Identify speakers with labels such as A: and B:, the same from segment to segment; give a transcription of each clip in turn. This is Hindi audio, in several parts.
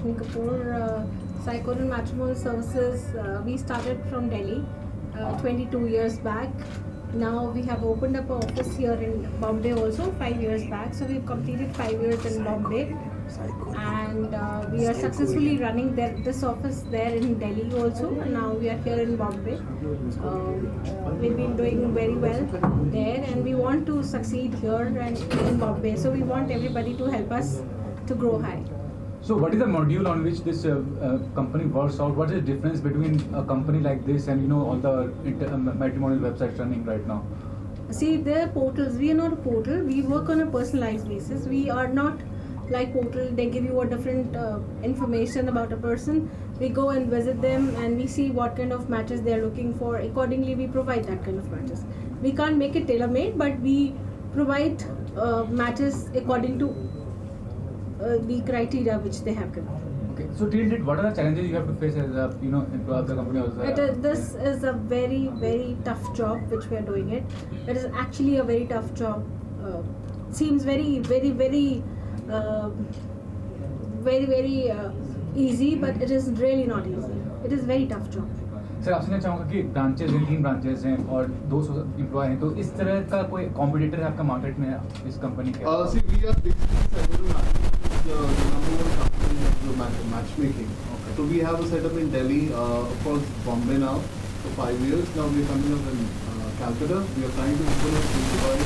A: Lakshmi Kapoor. Psychodon Matrimonial Services, we started from Delhi 22 years back. Now we have opened up an office here in Bombay also 5 years back. So we've completed 5 years in Bombay, and we are successfully running this office there in Delhi also. And now we are here in Bombay. We've been doing very well there, and we want to succeed here and in Bombay. So we want everybody to help us to grow high.
B: So what is the module on which this company works out? What is the difference between a company like this and all the matrimonial websites running right now?
A: See, they're portals. We are not a portal. We work on a personalized basis. We are not like portal. They give you a different information about a person. We go and visit them and we see what kind of matches they are looking for. Accordingly, we provide that kind of matches. We can't make it tailor-made, but we provide matches according to the criteria which they have given.
B: Okay. So till date, what are the challenges you have to face as a employee of the company?
A: This is a very, very tough job which we are doing it. It is actually a very tough job. Seems very, very, very, very easy, but it is really not easy. It is very tough job.
B: Sir आपसे मैं चाहूँगा कि ब्रांचेज हैं 3 ब्रांचेज हैं और 200 एम्प्लॉय हैं, तो इस तरह का कोई कॉम्पिटिटर है आपका मार्केट में इस कंपनी के?
C: See, we are basically the number one company of matchmaking. Okay. So we have a setup in Delhi, of course Bombay now for 5 years. Now we are coming up in Calcutta. We are trying to open up in Dubai,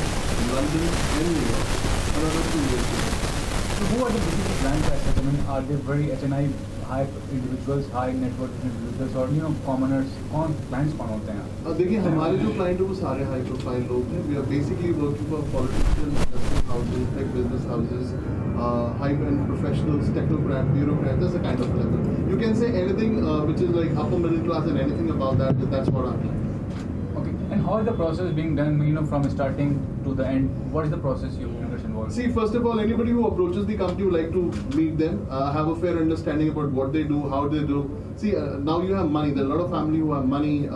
C: London, and New York. Another 2 years.
B: So who are the biggest brands? I mean, are they very HNI high individuals, high net worth individuals, or commoners? कौन clients कौन होते हैं?
C: देखिए हमारे जो client हैं वो सारे high profile लोग हैं. We are basically working for politicians, investment houses, tech business houses, high-end professionals, technocrats, bureaucrats. That's the kind of level. You can say anything which is like upper middle class and anything about that. That's what I'm like.
B: Okay. And how is the process being done? From starting to the end. What is the process you involved?
C: See, first of all, anybody who approaches the company would like to meet them, have a fair understanding about what they do, how they do. See, now you have money. There are a lot of family who have money.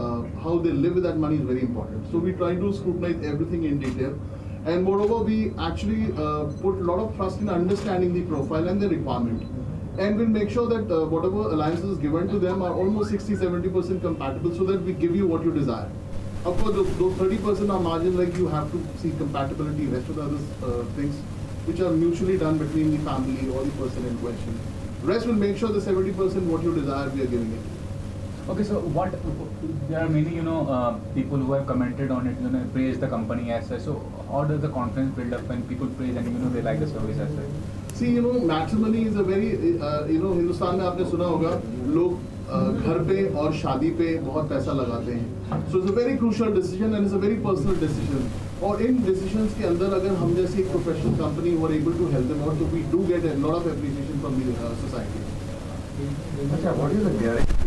C: How they live with that money is very important. So we try to scrutinize everything in detail. And moreover, we actually put a lot of trust in understanding the profile and the requirement. And we'll make sure that whatever alliances given to them are almost 60-70% compatible so that we give you what you desire. Of course, those 30% are margin, like you have to see compatibility, rest of the other things which are mutually done between the family or the person in question. Rest will make sure the 70% what you desire we are giving it.
B: Okay, so there are many people who have commented on it, praise the company as such. So how does the confidence build up when people praise and they like the service as such?
C: See, matrimony is a very Hindustan में आपने सुना होगा लोग घर पे और शादी पे बहुत पैसा लगाते हैं. So it's a very crucial decision and it's a very personal decision. और इन decisions के अंदर अगर हम जैसे एक professional company who are able to help them out, so we do get a lot of appreciation from the society.
D: अच्छा, what is the guarantee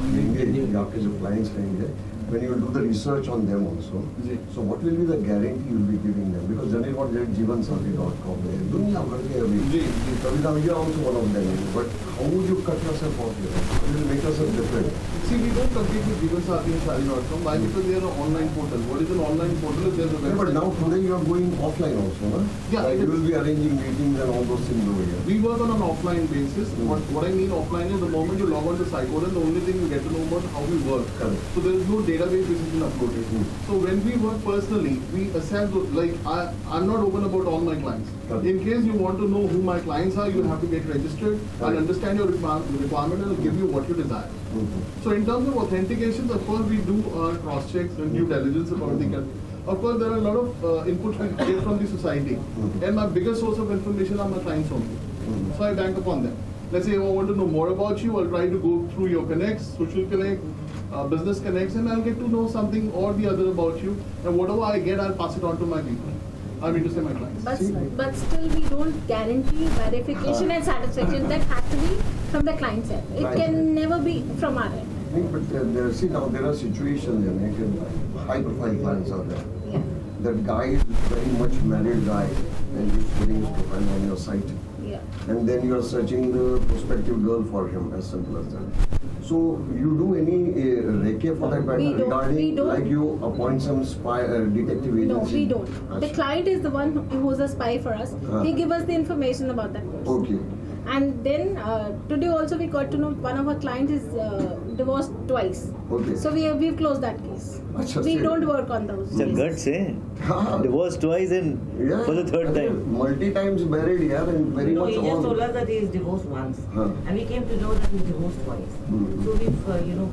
D: आपके जो clients रहेंगे when you do the research on them also? So what will be the guarantee you will be giving them? Because generally what jeevansathi.com है दुनिया भर के अभी कविता we are also one of them. But how would you cut yourself off here? How will you make yourself different?
C: See, we don't compete with Jeevansathi and Shaadi.com. Why? Because they are an online portal. What is an online portal? If there's a website.
D: Yeah, but now today you are going offline also, huh?
C: Yeah.
D: Like you will be arranging meetings and all those things over here.
C: We work on an offline basis. What I mean offline is the moment you log on to Psychodon, the only thing you get to know about how we work.
D: Correct.
C: So there is no database which has been uploaded. So when we work personally, we assess, like I'm not open about all my clients.
D: Correct.
C: In case you want to know who my clients are, you have to get registered.
D: Correct.
C: I'll understand your requirement and I'll give you what you desire. So in terms of authentications, of course we do cross checks and due diligence about the country. Of course there are a lot of inputs we get from the society, and my biggest source of information are my clients only. So I bank upon them. Let's say if I want to know more about you, I'll try to go through your connects, social connect, business connects, and I'll get to know something or the other about you, and whatever I get, I'll pass it on to my people. I mean to say my clients.
A: But still we don't guarantee verification and satisfaction. That has to be from the client side. It can never be from our end.
D: But there are situations high profile clients are there.
A: Yeah.
D: That guy is very much married guy and he's putting his profile on your site.
A: Yeah.
D: And then you are searching the prospective girl for him, as simple as that. So you do any recce for that matter regarding like you appoint some spy detective agency?
A: No, we don't. The client is the one who's a spy for us. He gives us the information about that person.
D: Okay.
A: And then today also we got to know one of our clients is divorced twice.
D: Okay.
A: So we've closed that case.
D: Achha,
A: We
D: same.
A: don't work on those.
E: It's a guts, eh? Divorced twice and for the third time.
D: Multi times married, yeah, and very
F: No,
D: much
F: he just
D: on.
F: told us that he is divorced once,
D: Huh.
F: and we came to know that he's divorced twice. So we've,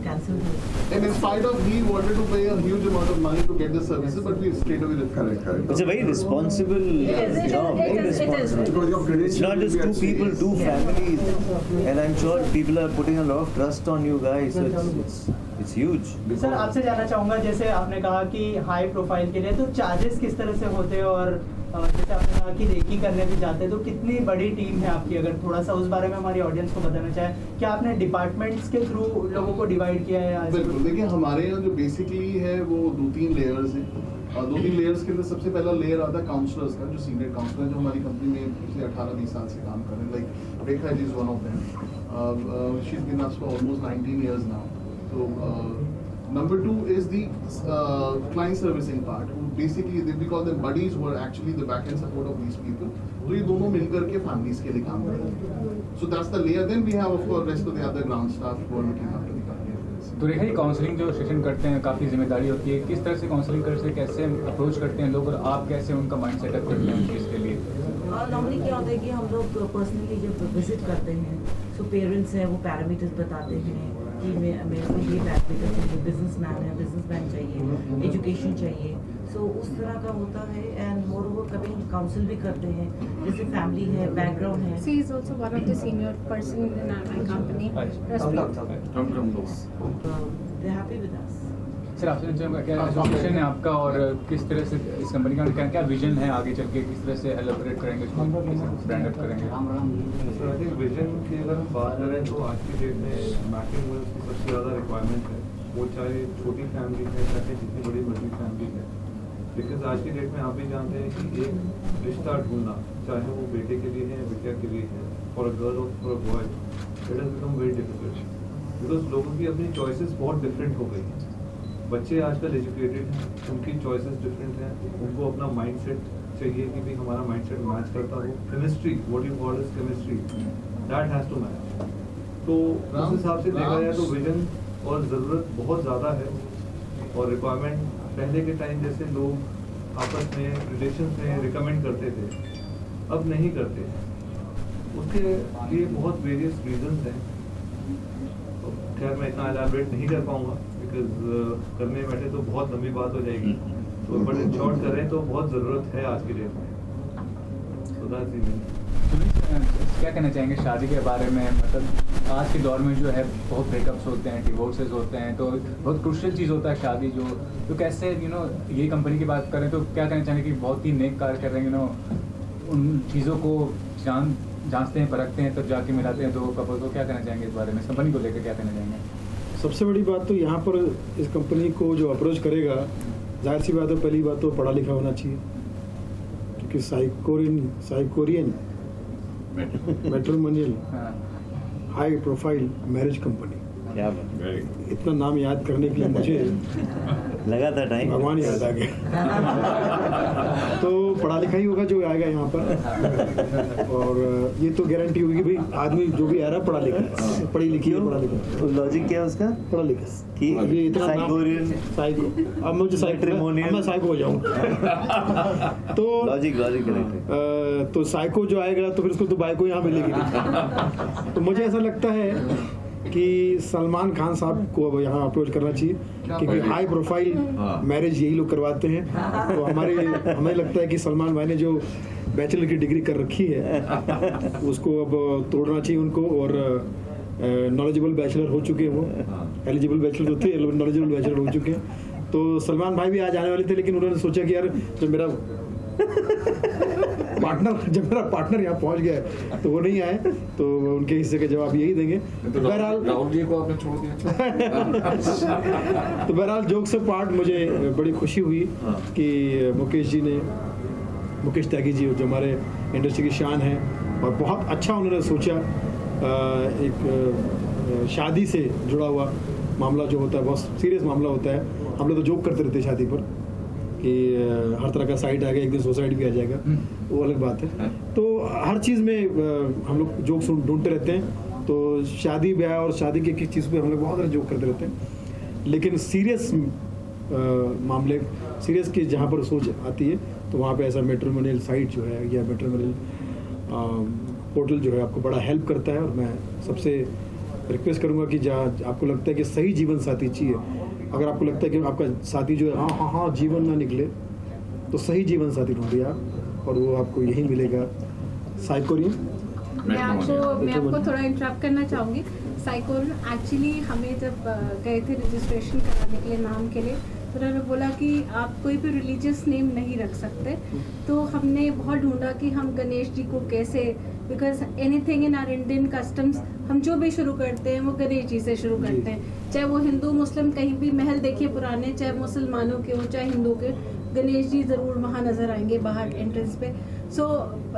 F: cancelled it.
C: And in spite of he wanted to pay a huge amount of money to get the services, but we straight away refused.
D: Correct, correct.
E: It's a very responsible
A: Yes, it
E: job.
A: is,
E: Very
A: it is.
E: responsible.
D: Because your credentials
E: It's not
D: will
E: just
D: be
E: two
D: at
E: people,
D: stake.
E: two families, and I'm sure people are putting a lot of trust on you guys. So it's huge.
G: Sir आपसे जानना चाहूँगा, जैसे आपने कहा कि हाई प्रोफाइल के लिए तो चार्जेस किस तरह से होते हैं, और जैसे आपने कहा कि रेकी करने भी जाते हैं, तो कितनी बड़ी टीम है आपकी? अगर थोड़ा सा उस बारे में हमारी ऑडियंस को बताना चाहे, क्या आपने डिपार्टमेंट्स के थ्रू लोगों को डिवाइड किया है?
C: बिल्कुल, देखिए हमारे यहाँ जो बेसिकली है वो 2-3 लेयर्स हैं, और 2-3 लेयर्स के अंदर सबसे पहला लेयर आता है काउंसलर्स का, जो सीनियर काउंसलर है, जो हमारी कंपनी में पिछले 18-20 साल से काम कर रहे हैं. Like Rekha ji is one of them. She is been us for almost 19 years now. So number 2 is the client servicing part, who basically we call them buddies, who are actually the back end support of these people. तो ये दोनों मिलकर के फैमिलीज के लिए काम करेंगे. So that's the layer. Then we have of course rest of the other ground staff who are looking after the company.
B: तो रेखा, ये काउंसलिंग जो सेशन करते हैं काफ़ी जिम्मेदारी होती है. किस तरह से काउंसलिंग करते हैं, कैसे अप्रोच करते हैं लोग, और आप कैसे उनका माइंड सेटअप करते हैं इसके लिए?
F: नॉर्मली क्या होता है कि हम लोग पर्सनली जब विजिट करते हैं, तो पेरेंट्स हैं वो पैरामीटर्स बताते हैं कि मेरे को ये पैरामीटर चाहिए, बिजनेसमैन है, बिजनेसमैन चाहिए, एजुकेशन चाहिए. सो उस तरह का होता है. एंड मोर ओवर कभी काउंसिल भी करते हैं, जैसे फैमिली है, बैकग्राउंड है.
A: She is also one of the senior person in my company.
F: They're happy with us.
B: Sir आपसे पूछूंगा, क्या एसोसिएशन है आपका, और किस तरह से इस कंपनी का क्या क्या विजन है आगे चल के, किस तरह से एलोबरेट करेंगे इसको, ब्रांड अप करेंगे?
H: सर आई थिंक विजन की अगर हम बात करें तो आज की डेट में मैकिंग वुमेन्स की सबसे ज़्यादा रिक्वायरमेंट है, वो चाहे छोटी फैमिली है चाहे जितनी बड़ी मर्जी फैमिली है. बिकॉज आज की डेट में आप भी जानते हैं कि एक रिश्ता ढूंढना, चाहे वो बेटे के लिए है बिटिया के लिए है, फॉर अ गर्ल और for a boy, it has become very difficult. Because लोगों की अपनी चॉइसेस बहुत डिफरेंट हो गई हैं. बच्चे आजकल एजुकेटेड हैं, उनकी चॉइसेस डिफरेंट हैं, उनको अपना माइंडसेट चाहिए कि भाई हमारा माइंडसेट मैच करता हो. Chemistry, what you call is chemistry, that has to match. तो उस हिसाब से देखा जाए तो विजन और ज़रूरत बहुत ज़्यादा है, और रिक्वायरमेंट पहले के टाइम जैसे लोग आपस में रिलेशन में रिकमेंड करते थे, अब नहीं करते. उसके लिए बहुत वेरियस रीजंस हैं. खैर मैं इतना एलैबोरेट नहीं कर पाऊँगा, बिकॉज करने बैठे तो बहुत लंबी बात हो जाएगी. तो बट इन शॉर्ट करें तो बहुत ज़रूरत है आज की डेट में. So that's the main.
B: क्या कहना चाहेंगे शादी के बारे में? मतलब आज के दौर में जो है बहुत ब्रेकअप्स होते हैं, डिवोर्सेस होते हैं, तो बहुत क्रूशियल चीज़ होता है शादी जो, तो कैसे ये कंपनी की बात करें तो क्या कहना चाहेंगे कि बहुत ही नेक कार्य कर रहे हैं, उन चीज़ों को जांचते हैं, परखते हैं, तब जाके मिलाते हैं दो कपल को. क्या कहना चाहेंगे इस बारे में, इस कंपनी को लेकर क्या कहना चाहेंगे?
I: सबसे बड़ी बात तो यहाँ पर इस कंपनी को जो अप्रोच करेगा, जाहिर सी बात है, पहली बात तो पढ़ा लिखा होना चाहिए, क्योंकि Psychorian matrimonial high profile marriage company,
E: क्या बात,
I: इतना नाम याद करने के लिए मुझे
E: लगा था टाइम,
I: भगवान याद आ गया. तो पढ़ा लिखा ही होगा जो आएगा यहाँ पर, और ये तो गारंटी होगी भाई आदमी जो भी आ रहा है पढ़ा लिखा है, पढ़ी लिखी है, पढ़ा लिखा.
E: लॉजिक क्या है उसका?
I: पढ़ा लिखा
E: कि
I: अभी इतना
E: साइकोरियन,
I: साइको, अब मुझे मैट्रिमोनियल, मैं साइको हो जाऊँ. तो
E: लॉजिक करेक्ट है.
I: तो साइको जो आएगा तो फिर उसको तो बाइको यहाँ मिलेगी नहीं. तो मुझे ऐसा लगता है कि सलमान खान साहब को अब यहाँ अप्रोच करना चाहिए, क्योंकि हाई प्रोफाइल मैरिज यही लोग करवाते हैं. तो हमें लगता है कि सलमान भाई ने जो बैचलर की डिग्री कर रखी है उसको अब तोड़ना चाहिए उनको, और नॉलेजेबल बैचलर हो चुके हैं वो, एलिजिबल बैचलर तो थे, नॉलेजेबल बैचलर हो चुके हैं. तो सलमान भाई भी आज आने वाले थे, लेकिन उन्होंने सोचा कि यार जब मेरा पार्टनर यहाँ पहुँच गया है तो वो नहीं आए, तो उनके हिस्से के जवाब यही देंगे.
J: तो
I: बहरहाल
J: राहुल जी को आपने छोड़ दिया.
I: तो बहरहाल जोक से पार्ट, मुझे बड़ी खुशी हुई कि मुकेश त्यागी जी जो हमारे इंडस्ट्री की शान है, और बहुत अच्छा उन्होंने सोचा. एक शादी से जुड़ा हुआ मामला जो होता है बहुत सीरियस मामला होता है. हम लोग तो जोक करते रहते हैं शादी पर, कि हर तरह का साइड आ गया, एक दिन सुसाइड भी आ जाएगा, वो अलग बात है। तो हर चीज़ में हम लोग जोक ढूंढते रहते हैं। तो शादी ब्याह और शादी की एक चीज़ पे हम लोग बहुत सारे जोक करते रहते हैं, लेकिन सीरियस मामले, सीरियस की जहाँ पर सोच आती है तो वहाँ पे ऐसा मैट्रिमोनियल साइट जो है या मैट्रिमोनियल पोर्टल जो है आपको बड़ा हेल्प करता है। और मैं सबसे रिक्वेस्ट करूँगा कि जहाँ आपको लगता है कि सही जीवन साथी चाहिए, अगर आपको लगता है कि आपका साथी जो है हाँ जीवन ना निकले, तो सही जीवन साथी ढूंढिए आप, और वो आपको यही मिलेगा। साइकोरियन
A: मैं आपको थोड़ा इंटरप्ट करना चाहूँगी। साइकोरियन एक्चुअली हमें जब गए थे रजिस्ट्रेशन कराने के लिए नाम के लिए, तो उन्होंने बोला कि आप कोई भी रिलीजियस नेम नहीं रख सकते। तो हमने बहुत ढूंढा कि हम गणेश जी को कैसे, because anything in are Indian customs, हम जो भी शुरू करते हैं वो गणेश जी से शुरू करते हैं, चाहे वो हिंदू मुस्लिम, कहीं भी महल देखिए पुराने, चाहे मुसलमानों के हो चाहे हिंदू के, गणेश जी ज़रूर वहाँ नज़र आएंगे बाहर एंट्रेंस पे। सो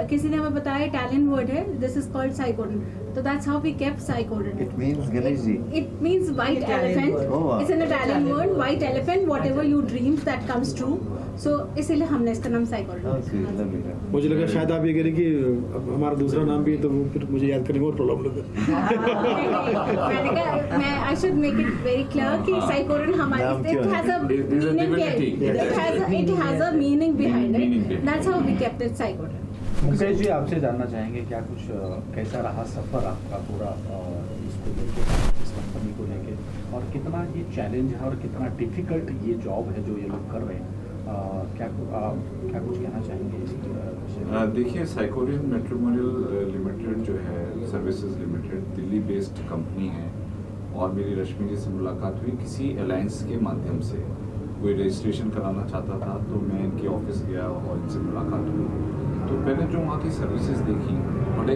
A: किसी ने हमें बताया इटालियन वर्ड है, दिस इज कॉल्ड साइकोरियन, तो that's how we kept Psychorian.
E: It means Ganesh ji.
A: It means white elephant.
E: Oh, wow.
A: It's an Italian word, white elephant, whatever you dreams that comes true. So इसीलिए हमने इसका नाम साइकोरियन
E: Okay, lovely.
I: मुझे लगा शायद आप ये कह रहे कि अब हमारा दूसरा नाम भी है, तो वो फिर मुझे याद करने में और प्रॉब्लम लगा।
A: मैंने कहा मैं I should make it very clear कि साइकोरियन हमारे it has a meaning, it has a meaning behind it, that's how we kept it Psychorian.
K: Mukesh ji, आपसे जानना चाहेंगे क्या कुछ कैसा रहा सफ़र आपका पूरा इसको लेके, इस कंपनी को लेके, और कितना ये चैलेंज है और कितना डिफिकल्ट ये जॉब है जो ये लोग कर रहे हैं, क्या कुछ कहना चाहेंगे इसके विषय?
L: देखिए, साइकोरियन मैट्रिमोनियल लिमिटेड जो है, services limited, Delhi based company है, और मेरी रश्मि जी से मुलाकात हुई किसी अलायंस के माध्यम से। कोई रजिस्ट्रेशन कराना चाहता था तो मैं इनके ऑफिस गया और इनसे मुलाकात हुई। तो मैंने जो वहाँ की सर्विसेज देखी, बड़े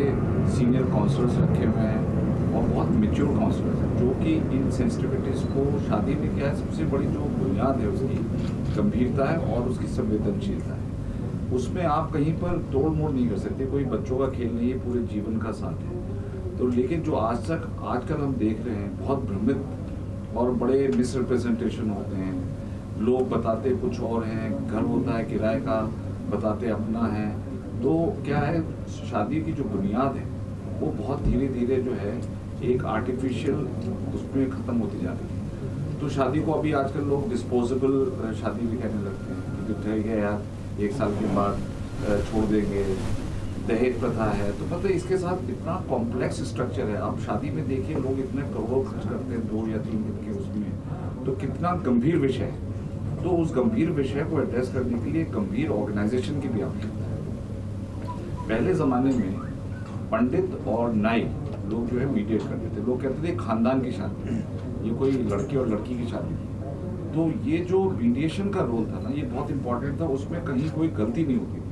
L: सीनियर काउंसलर्स रखे हुए हैं और बहुत मेच्योर काउंसलर्स हैं, जो कि इन सेंसिटिविटीज़ को, शादी में क्या है सबसे बड़ी जो बुनियाद है उसकी गंभीरता है और उसकी संवेदनशीलता है। उसमें आप कहीं पर तोड़ मोड़ नहीं कर सकते, कोई बच्चों का खेल नहीं है, पूरे जीवन का साथ है। तो लेकिन जो आजकल हम देख रहे हैं, बहुत भ्रमित और बड़े मिसरिप्रेजेंटेशन होते हैं, लोग बताते कुछ और हैं, घर होता है किराए का, बताते अपना है। तो क्या है, शादी की जो बुनियाद है वो बहुत धीरे धीरे जो है एक आर्टिफिशियल उसमें ख़त्म होती जा रही है। तो शादी को अभी आजकल लोग डिस्पोजेबल शादी भी कहने लगते हैं कि ठह गया यार, 1 साल के बाद छोड़ देंगे। दहेज प्रथा है, तो मतलब इसके साथ इतना कॉम्प्लेक्स स्ट्रक्चर है। आप शादी में देखिए, लोग इतने करोड़ खर्च करते हैं 2 या 3 दिन के उसमें, तो कितना गंभीर विषय है। तो उस गंभीर विषय को एड्रेस करने के लिए गंभीर ऑर्गेनाइजेशन की भी आवश्यकता है। पहले ज़माने में पंडित और नाई लोग जो है मीडिएट करते थे। लोग कहते थे खानदान की शादी, ये कोई लड़के और लड़की की शादी थी। तो ये जो मीडिएशन का रोल था ना, ये बहुत इंपॉर्टेंट था, उसमें कहीं कोई गलती नहीं होती।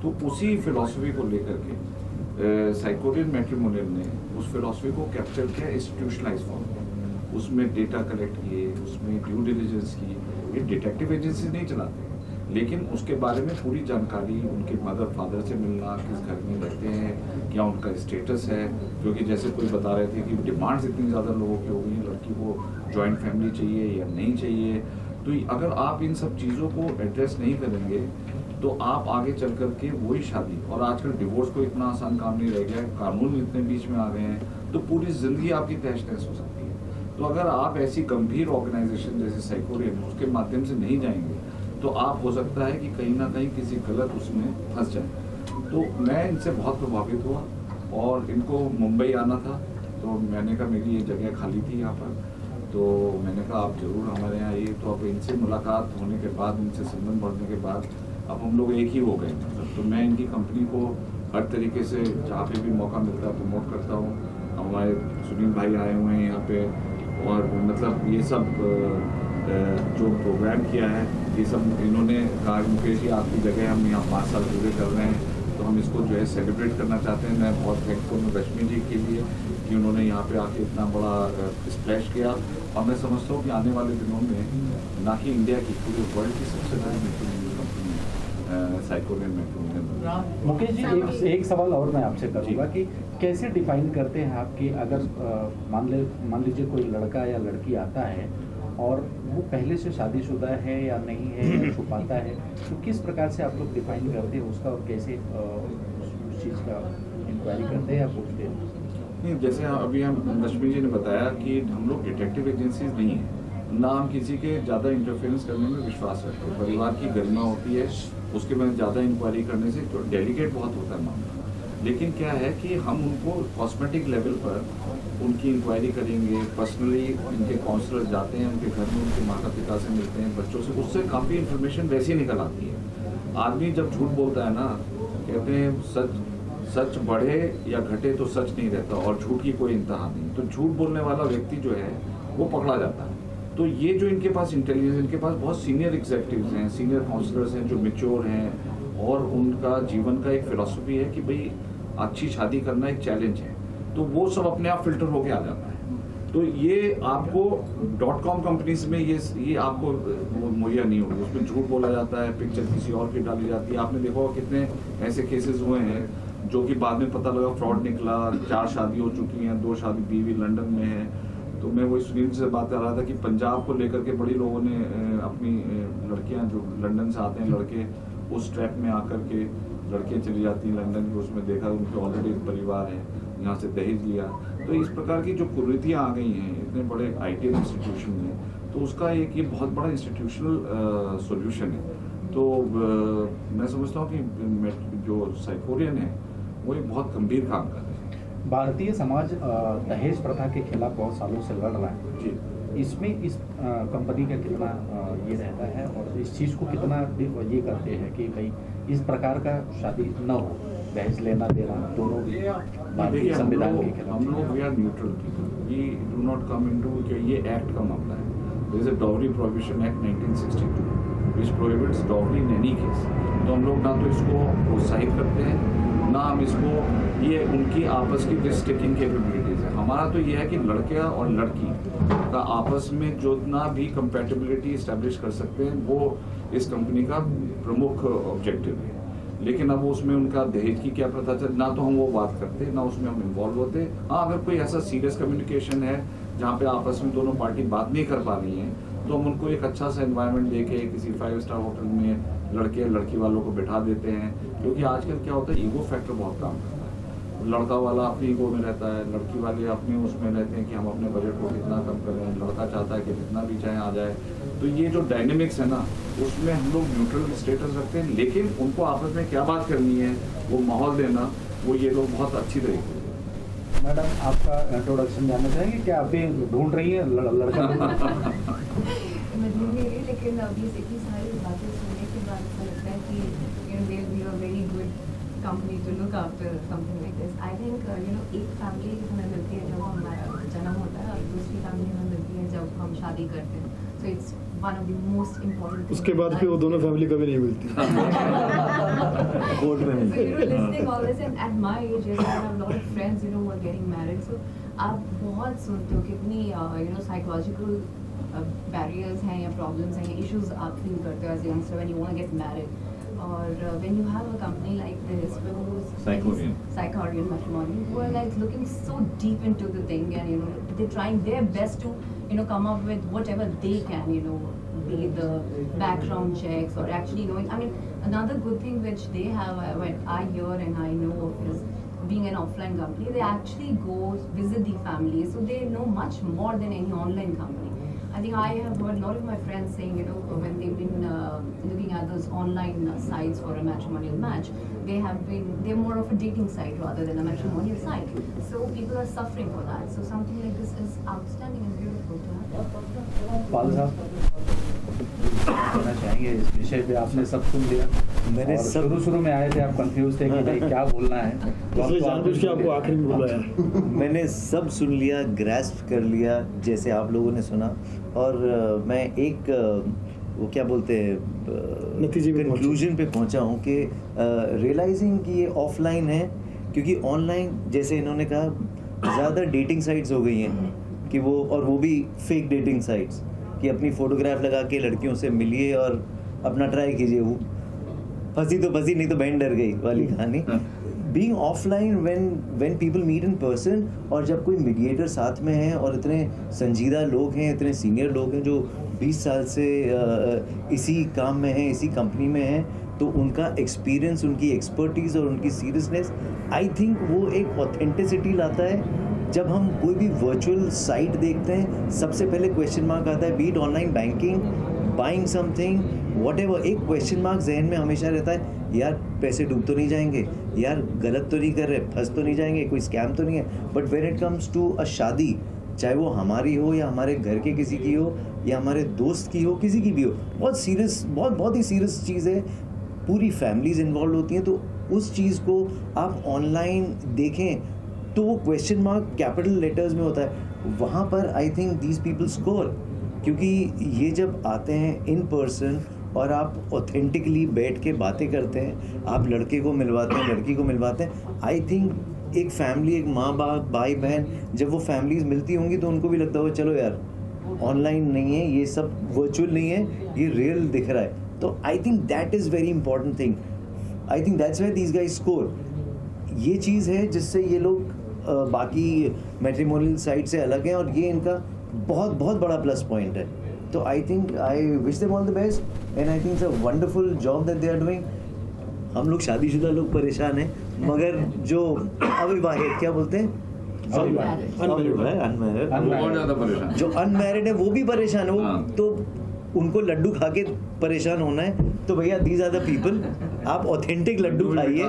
L: तो उसी फिलॉसफी को लेकर के साइकोरियन मैट्रिमोनियल ने उस फिलॉसफी को कैप्चर किया इंस्टीट्यूशनलाइज फॉर्म। उसमें डेटा कलेक्ट किए, उसमें ड्यू डिलिजेंस की। ये डिटेक्टिव एजेंसी नहीं चलाते, लेकिन उसके बारे में पूरी जानकारी, उनके मदर फादर से मिलना, किस घर में रहते हैं, क्या उनका स्टेटस है। क्योंकि जैसे कोई बता रहे थे कि डिमांड्स इतनी ज़्यादा लोगों की हो गई हैं, लड़की को जॉइंट फैमिली चाहिए या नहीं चाहिए। तो अगर आप इन सब चीज़ों को एड्रेस नहीं करेंगे तो आप आगे चल करके वही शादी, और आजकल डिवोर्स को इतना आसान काम नहीं रह गया है, कानून इतने बीच में आ गए हैं, तो पूरी ज़िंदगी आपकी तहस नहस हो सकती है। तो अगर आप ऐसी गंभीर ऑर्गेनाइजेशन जैसे साइकोरियन, उसके माध्यम से नहीं जाएंगे तो आप हो सकता है कि कहीं ना कहीं किसी गलत उसमें फंस जाए। तो मैं इनसे बहुत प्रभावित हुआ और इनको मुंबई आना था, तो मैंने कहा मेरी ये जगह खाली थी यहाँ पर, तो मैंने कहा आप ज़रूर हमारे यहाँ आइए। तो अब इनसे मुलाकात होने के बाद, इनसे संबंध बढ़ने के बाद अब हम लोग एक ही हो गए। तो मैं इनकी कंपनी को हर तरीके से जहाँ पे भी मौका मिलता है प्रमोट करता हूँ। हमारे सुनील भाई आए हुए हैं यहाँ पे, और मतलब ये सब जो प्रोग्राम किया है, ये सब इन्होंने कहा मुकेश जी आपकी जगह हम यहाँ 5 साल पूरे कर रहे हैं, तो हम इसको जो है सेलिब्रेट करना चाहते हैं। मैं बहुत थैंकफुल हूँ रश्मि जी के लिए कि उन्होंने यहाँ पे आके इतना बड़ा स्प्लैश किया। और मैं समझता हूँ कि आने वाले दिनों में ना कि इंडिया की, पूरे वर्ल्ड की सबसे बड़ी matrimonial company साइकोरियन matrimonial.
K: Mukesh ji, एक सवाल और मैं आपसे करूँगा कि कैसे डिफाइन करते हैं आप कि अगर मान लीजिए कोई लड़का या लड़की आता है और वो पहले से शादीशुदा है या नहीं है या छुपाता है, तो किस प्रकार से आप लोग डिफाइन करते हैं उसका और कैसे उस चीज़ का इंक्वायरी करते हैं या पूछते हैं?
L: नहीं, जैसे अभी हम रश्मि जी ने बताया कि हम लोग डिटेक्टिव एजेंसीज नहीं हैं, ना हम किसी के ज़्यादा इंटरफेरेंस करने में विश्वास रखते हैं। परिवार की गरिमा होती है, उसके बाद ज़्यादा इंक्वायरी करने से तो डेलीकेट बहुत होता है मामला। लेकिन क्या है कि हम उनको कॉस्मेटिक लेवल पर उनकी इंक्वायरी करेंगे, पर्सनली उनके काउंसलर जाते हैं, उनके घर में उनके माता पिता से मिलते हैं, बच्चों से, उससे काफ़ी इन्फॉर्मेशन वैसी निकल आती है। आदमी जब झूठ बोलता है ना, कहते हैं सच बढ़े या घटे तो सच नहीं रहता और झूठ की कोई इंतहा नहीं। तो झूठ बोलने वाला व्यक्ति जो है वो पकड़ा जाता है। तो ये जो इनके पास इंटेलिजेंस, इनके पास बहुत सीनियर एग्जीक्यूटिव्स हैं, सीनियर काउंसलर्स हैं जो मैच्योर हैं और उनका जीवन का एक फिलॉसफी है कि भाई अच्छी शादी करना एक चैलेंज है, तो वो सब अपने आप फिल्टर होके आ जाता है। तो ये आपको .com कंपनीज में ये आपको मुहैया नहीं होगी, उसमें झूठ बोला जाता है, पिक्चर किसी और की डाली जाती है। आपने देखा होगा कितने ऐसे केसेस हुए हैं जो कि बाद में पता लगा फ्रॉड निकला, 4 शादी हो चुकी हैं, 2 शादी बीवी लंदन में है। तो मैं वही सुनील से बात कर रहा था कि पंजाब को लेकर के बड़ी लोगों ने अपनी लड़कियां जो लंदन से आते हैं लड़के, उस ट्रैप में आकर के लड़कियां चली जाती हैं लंदन की, उसमें देखा उनके ऑलरेडी एक परिवार है, यहाँ से दहेज लिया। तो इस प्रकार की जो कुरीतियाँ आ गई हैं इतने बड़े ITL इंस्टीट्यूशन में, तो उसका एक ये बहुत बड़ा इंस्टीट्यूशनल सॉल्यूशन है। तो मैं समझता हूँ कि जो साइकोरियन है वो एक बहुत गंभीर काम कर रहे हैं।
K: भारतीय समाज दहेज प्रथा के खिलाफ बहुत सालों से लड़ रहा है
L: जी।
K: इसमें इस कंपनी का कितना ये रहता है और इस चीज़ को कितना ये करते हैं कि भाई इस प्रकार का शादी न हो, दहेज लेना देना दोनों भारतीय संविधान के खिलाफ?
L: हम लोग we are neutral people, we do not come into ये एक्ट का मामला है। There is a dowry prohibition act 1962 which prohibits dowry in any case. तो हम लोग ना तो इसको प्रोत्साहित करते हैं, ना हम इसको, ये उनकी आपस की रिस्क टेकिंग कैपेबिलिटीज है। हमारा तो ये है कि लड़का और लड़की का आपस में जितना भी कंपैटिबिलिटी इस्टेब्लिश कर सकते हैं वो इस कंपनी का प्रमुख ऑब्जेक्टिव है। लेकिन अब उसमें उनका दहेज की क्या प्रथा चल, ना तो हम वो बात करते, ना उसमें हम इन्वॉल्व होते। हाँ, अगर कोई ऐसा सीरियस कम्युनिकेशन है जहाँ पे आपस में दोनों पार्टी बात नहीं कर पा रही हैं, तो हम उनको एक अच्छा सा एनवायरनमेंट देके किसी 5 स्टार होटल में लड़के लड़की वालों को बिठा देते हैं। क्योंकि आजकल क्या होता है, ईगो फैक्टर बहुत काम करता है। लड़का वाला अपनी ईगो में रहता है, लड़की वाले अपने उसमें रहते हैं कि हम अपने बजट को कितना कम करें, लड़का चाहता है कि जितना भी चाहे आ जाए। तो ये जो डायनेमिक्स है ना, उसमें हम लोग न्यूट्रल स्टेटस रखते हैं, लेकिन उनको आपस में क्या बात करनी है, वो माहौल देना, वो ये लोग बहुत अच्छी तरीके से।
K: मैडम, आपका इंट्रोडक्शन जानना चाहेंगे? क्या आप भी ढूंढ रही हैं लड़का?
M: मैं ढूंढ नहीं रही, लेकिन अभी इतनी सारी बातें सुनने के बाद ऐसा लगता है कि they will be a very good company to look after something like this. I think एक फैमिली हमें मिलती है जब हमारा जन्म होता है और दूसरी फैमिली हमें मिलती है जब हम शादी करते हैं। So it's one of the most important things.
I: उसके बाद फिर वो दोनों फैमिली कभी नहीं मिलती।
M: कोर्ट में मिलती है। Listening all this and at my age, I have a lot of friends who are getting married. So आप बहुत सुनते हो कितनी psychological barriers हैं या problems हैं या issues आप feel करते हो as a youngster when you want to get married. और when you have a company like this, Saikorian Matrimony, who are like looking so deep into the thing and they're trying their best to come up with whatever they can, be the background checks or actually knowing. I mean, another good thing which they have, what I hear and I know is being an offline company, they actually go visit the families, so they know much more than any online company. I think I have heard a lot of my friends saying, when they've been looking at those online sites for a matrimonial match, they're more of a dating site rather than a matrimonial site. So people are suffering for that. So something like this is outstanding and beautiful to have.
K: पाल साहब, कहना चाहेंगे इस विषय पे? आपने सब सुन लिया। मैंने शुरू में आए थे, आप कंफ्यूज थे कि भाई क्या बोलना है, इसलिए जानबूझ के आपको आखिर में बुलाया।
E: मैंने सब सुन लिया, ग्रैस्प कर लिया जैसे आप लोगों ने सुना, और मैं एक वो क्या बोलते हैं कंक्लूजन पे पहुंचा हूँ कि रियलाइजिंग कि ये ऑफलाइन है, क्योंकि ऑनलाइन जैसे इन्होंने कहा ज़्यादा डेटिंग साइट्स हो गई हैं कि वो भी फेक डेटिंग साइट्स कि अपनी फ़ोटोग्राफ लगा के लड़कियों से मिलिए और अपना ट्राई कीजिए। फंसी तो फंसी, नहीं तो बहन डर गई वाली कहानी। Being offline when people meet in person, और जब कोई मीडिएटर साथ में है और इतने संजीदा लोग हैं, इतने सीनियर लोग हैं जो 20 साल से इसी काम में हैं, इसी कंपनी में हैं, तो उनका एक्सपीरियंस, उनकी एक्सपर्टीज़ और उनकी सीरियसनेस, आई थिंक वो एक ऑथेंटिसिटी लाता है। जब हम कोई भी वर्चुअल साइट देखते हैं, सबसे पहले क्वेश्चन मार्क आता है, be it online banking, buying something, whatever, एक क्वेश्चन मार्क जहन में हमेशा रहता है, यार पैसे डूब तो नहीं जाएंगे, यार गलत तो नहीं कर रहे, फंस तो नहीं जाएंगे, कोई स्कैम तो नहीं है। But when it comes to a shaadi, चाहे वो हमारी हो या हमारे घर के किसी की हो या हमारे दोस्त की हो, किसी की भी हो, बहुत सीरियस, बहुत ही सीरियस चीज़ है, पूरी फैमिलीज इन्वॉल्व होती हैं। तो उस चीज़ को आप ऑनलाइन देखें तो वो क्वेश्चन मार्क कैपिटल लेटर्स में होता है, वहाँ पर I think these people score, क्योंकि ये जब आते हैं इन पर्सन और आप ऑथेंटिकली बैठ के बातें करते हैं, आप लड़के को मिलवाते हैं, लड़की को मिलवाते हैं, आई थिंक एक फैमिली, एक माँ बाप, भाई बहन, जब वो फैमिलीज मिलती होंगी तो उनको भी लगता होगा चलो यार ऑनलाइन नहीं है, ये सब वर्चुअल नहीं है, ये रियल दिख रहा है। तो I think that is very important thing, I think that's why these guys score. ये चीज़ है जिससे ये लोग बाकी मैट्रिमोनियल साइट से अलग हैं, और ये इनका बहुत बहुत बड़ा प्लस पॉइंट है। तो I think I wish them all the best and I think it's a wonderful job that they are doing. हम लोग शादीशुदा लोग परेशान हैं, मगर जो अविवाहित, क्या बोलते हैं, अनमैरिड, जो अनमैरिड है वो भी परेशान है, वो तो उनको लड्डू खा के परेशान होना है, तो भैया दीज आर द पीपल, आप ऑथेंटिक लड्डू खाइए,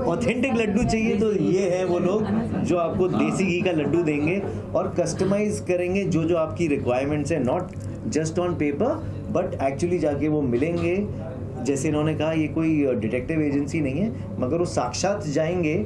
E: ऑथेंटिक लड्डू चाहिए तो ये है वो लोग जो आपको देसी घी का लड्डू देंगे और कस्टमाइज करेंगे जो जो आपकी रिक्वायरमेंट्स है, not just on paper but actually जाके वो मिलेंगे। जैसे इन्होंने कहा, ये कोई डिटेक्टिव एजेंसी नहीं है, मगर वो साक्षात जाएंगे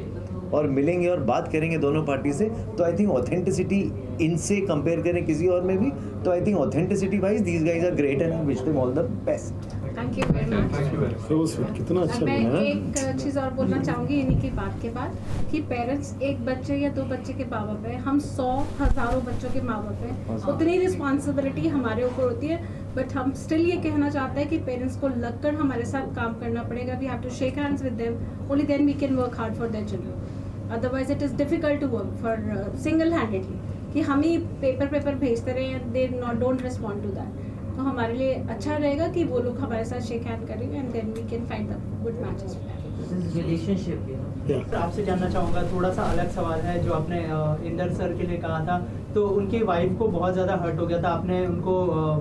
E: और मिलेंगे और बात करेंगे दोनों पार्टी से। तो आई थिंक ऑथेंटिसिटी इनसे कंपेयर करें किसी और में भी, तो I think authenticity wise these guys are great and wish them all the best.
A: Thank you very much.
I: कितना अच्छा
A: मैं
I: लगा।
A: एक चीज़ और बोलना चाहूँगी इन्हीं की बात के बाद, कि पेरेंट्स एक बच्चे या दो बच्चे के माँ बाप है, हम 100 हज़ारों बच्चों के माँ बाप हैं, उतनी रिस्पॉन्सिबिलिटी हमारे ऊपर होती है। बट हम स्टिल ये कहना चाहते हैं कि पेरेंट्स को लगकर हमारे साथ काम करना पड़ेगा। We have to shake hands with them, only then we can work hard for their children, otherwise it is difficult to work for single handedly, कि हम ही पेपर भेजते रहे, they don't respond to that. तो हमारे लिए अच्छा रहेगा कि वो लोग हमारे साथ शेक हैंड करें and then we can find the good matches.
G: Relationship आपसे जानना चाहूँगा, थोड़ा सा अलग सवाल है, जो आपने इंदर सर के लिए कहा था, तो उनकी वाइफ को बहुत ज़्यादा हर्ट हो गया था, आपने उनको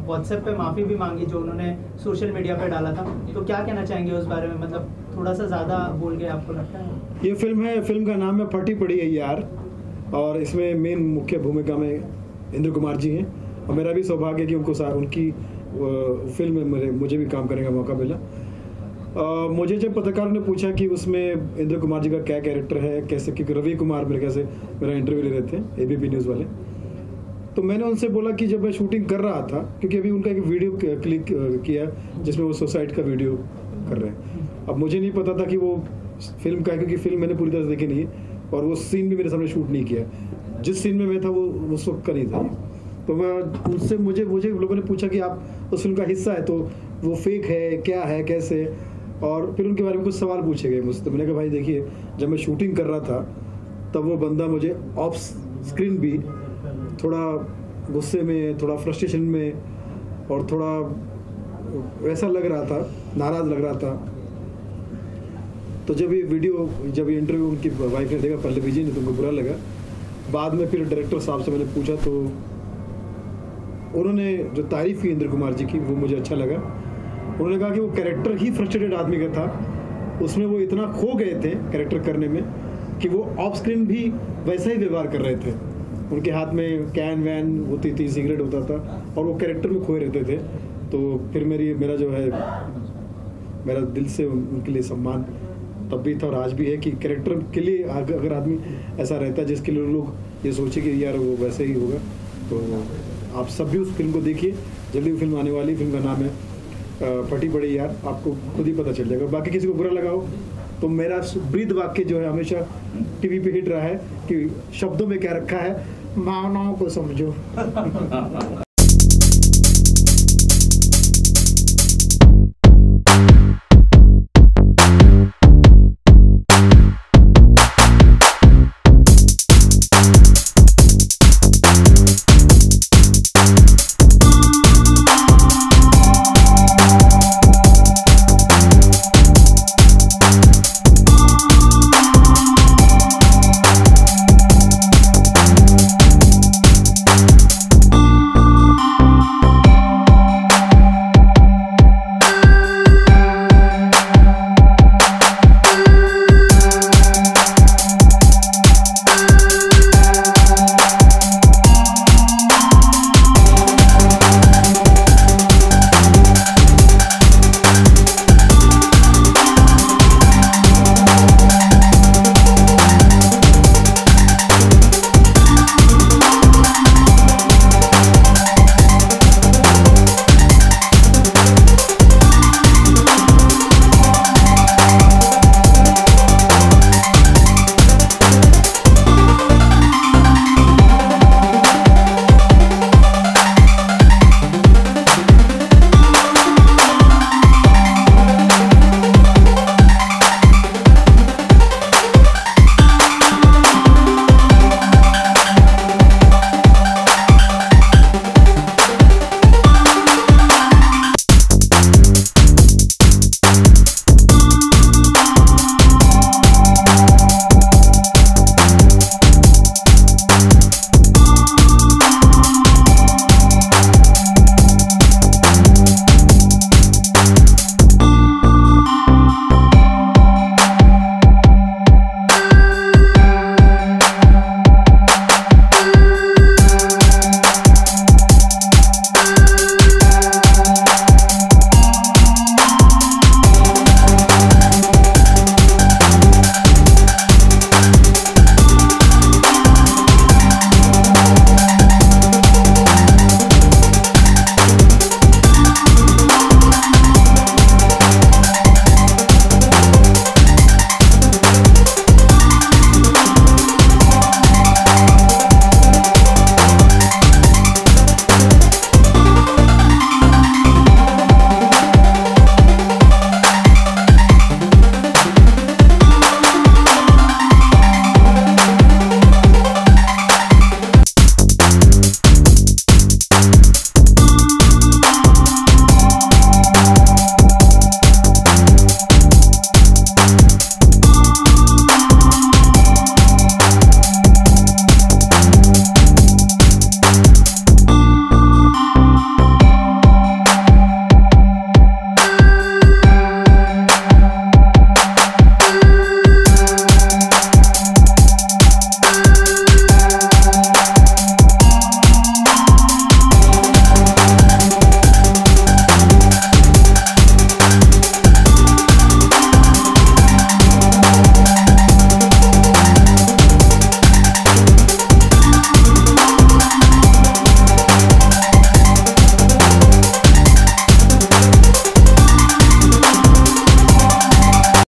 G: व्हाट्सएप पे माफ़ी भी मांगी जो उन्होंने सोशल मीडिया पे डाला था, तो क्या कहना चाहेंगे उस बारे में? मतलब थोड़ा सा ज़्यादा बोल गए आपको लगता है?
I: ये फिल्म है, फिल्म का नाम है फटी पड़ी है यार, और इसमें मेन मुख्य भूमिका में इंद्र कुमार जी हैं, और मेरा भी सौभाग्य है कि उनकी फिल्म में मुझे भी काम करने का मौका मिला। मुझे जब पत्रकारों ने पूछा कि उसमें इंद्र कुमार जी का क्या कैरेक्टर है, कैसे, क्योंकि रवि कुमार मेरे कैसे मेरा इंटरव्यू ले रहे थे ABP न्यूज़ वाले, तो मैंने उनसे बोला कि जब मैं शूटिंग कर रहा था, क्योंकि अभी उनका एक वीडियो क्लिक किया जिसमें वो सुसाइड का वीडियो कर रहे हैं। अब मुझे नहीं पता था कि वो फिल्म का है, क्योंकि फिल्म मैंने पूरी तरह से देखी नहीं है, और वो सीन भी मेरे सामने शूट नहीं किया, जिस सीन में मैं था वो उस वक्त का नहीं था। तो मैं उनसे मुझे लोगों ने पूछा कि आप उस फिल्म का हिस्सा है, तो वो फेक है, क्या है, कैसे, और फिर उनके बारे में कुछ सवाल पूछे गए मुझसे। तो मैंने कहा भाई देखिए, जब मैं शूटिंग कर रहा था तब वो बंदा मुझे ऑफ स्क्रीन भी थोड़ा गुस्से में, थोड़ा फ्रस्ट्रेशन में, और थोड़ा वैसा लग रहा था, नाराज़ लग रहा था। तो जब ये इंटरव्यू उनकी वाइफ ने देखा, पल्लवी जी ने, तो उनको बुरा लगा। बाद में फिर डायरेक्टर साहब से मैंने पूछा, तो उन्होंने जो तारीफ़ की इंद्र कुमार जी की, वो मुझे अच्छा लगा। उन्होंने कहा कि वो कैरेक्टर ही फ्रस्ट्रेटेड आदमी का था, उसमें वो इतना खो गए थे कैरेक्टर करने में कि वो ऑफ स्क्रीन भी वैसा ही व्यवहार कर रहे थे। उनके हाथ में कैन वैन होती थी, सिगरेट होता था, और वो कैरेक्टर में खोए रहते थे। तो फिर मेरा जो है, मेरा दिल से उनके लिए सम्मान तब भी था और आज भी है, कि कैरेक्टर के लिए अगर आदमी ऐसा रहता है जिसके लिए लोग ये सोचे कि यार वो वैसे ही होगा। तो आप सब भी उस फिल्म को देखिए, जल्दी फिल्म आने वाली। फिल्म का नाम है फटी पड़ी यार, आपको खुद ही पता चल जाएगा। बाकी किसी को बुरा लगा हो तो मेरा ब्रीद वाक्य जो है हमेशा टीवी पे हिट रहा है कि शब्दों में क्या रखा है, भावनाओं को समझो।